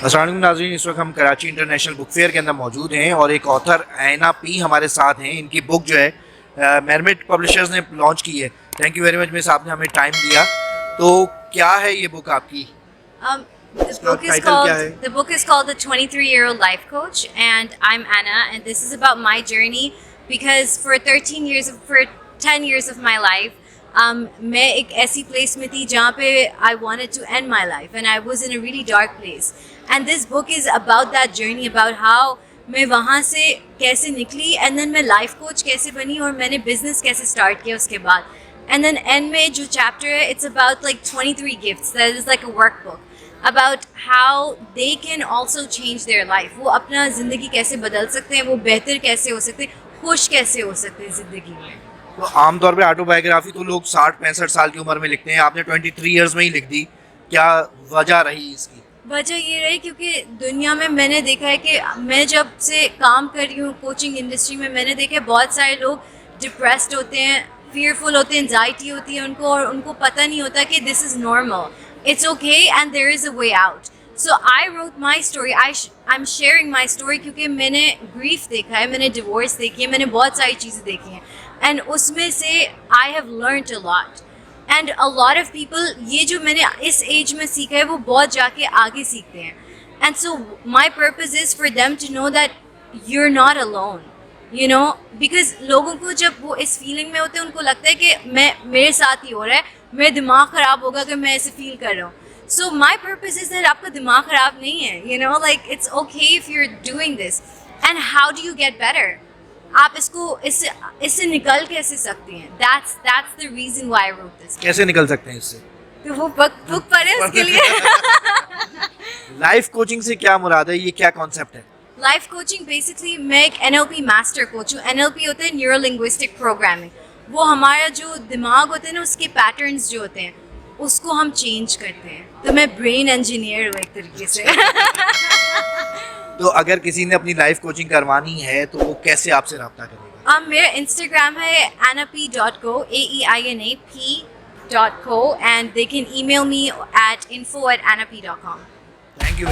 अस्सलाम वालेकुम नाज़रीन, इस वक्त हम कराची इंटरनेशनल बुक फेयर के अंदर मौजूद हैं और एक ऑथर ऐना पी हमारे साथ हैं। इनकी बुक जो है मेरमेड पब्लिशर्स ने लॉन्च की है। Thank you very much miss, आपने हमें टाइम दिया। तो क्या है ये बुक आपकी? The book is called The 23-Year-Old Life Coach, and I'm Anna, and this is about my journey because for 10 years of my life, मैं एक ऐसी place में थी जहाँ पे I wanted to end my life, and I was in a really dark place. And this book is about that journey, about how मैं वहाँ से कैसे निकली, and then मैं life coach कैसे बनी और मैंने business कैसे start किया उसके बाद. And then end में जो chapter है, it's about like 23 gifts. That is like a workbook about how they can also change their life. वो अपना ज़िंदगी कैसे बदल सकते हैं, वो बेहतर कैसे हो सकते हैं, खुश कैसे हो सकते हैं ज़िंदगी में. तो आमतौर पे ऑटोबायोग्राफी तो लोग 60-65 साल की उम्र में लिखते हैं, आपने 23 इयर्स में ही लिख दी, क्या वजह रही इसकी? वजह ये रही क्योंकि दुनिया में मैंने देखा है कि मैं जब से काम कर रही हूँ कोचिंग इंडस्ट्री में, मैंने देखा है बहुत सारे लोग डिप्रेस्ड होते हैं, fearful होते हैं, एंजाइटी होती है उनको, और उनको पता नहीं होता कि this is normal. It's okay and there is a way out. So I wrote my story. I'm sharing my story क्योंकि मैंने grief देखा है, मैंने divorce देखी है, मैंने बहुत सारी चीज़ें देखी हैं. And उसमें से I have learned a lot. And a lot of people, ये जो मैंने इस age में सीखा है वो बहुत जाके आगे सीखते हैं. And so my purpose is for them to know that you're not alone. You know, because लोगों को जब वो इस फीलिंग में होते हैं उनको लगता है कि मेरे साथ ही हो रहा है, मेरा दिमाग ख़राब होगा कि मैं ऐसे फील कर रहा हूँ. So my purpose is that आपका दिमाग ख़राब नहीं है. You know, like it's okay if you're doing this. And how do you get better? आप इससे निकल कैसे सकते हैं? That's the reason why I wrote this. कैसे निकल सकते हैं इससे? तो वो बुक पढ़े उसके लिए. लाइफ कोचिंग से क्या मुराद है, ये क्या कॉन्सेप्ट है? लाइफ कोचिंग बेसिकली मैं एक NLP मास्टर कोच हूँ. NLP होता है न्यूरो लिंग्विस्टिक प्रोग्रामिंग. वो हमारा जो दिमाग होता है ना, उसके पैटर्न्स जो होते हैं उसको हम चेंज करते हैं. तो मैं ब्रेन इंजीनियर हूँ एक तरीके से. तो अगर किसी ने अपनी लाइफ कोचिंग करवानी है तो वो कैसे आपसे रब्ता करेगा? मेरा इंस्टाग्राम है anap.co, AEINAP.co, and they can email me at info@anap.com. Thank you.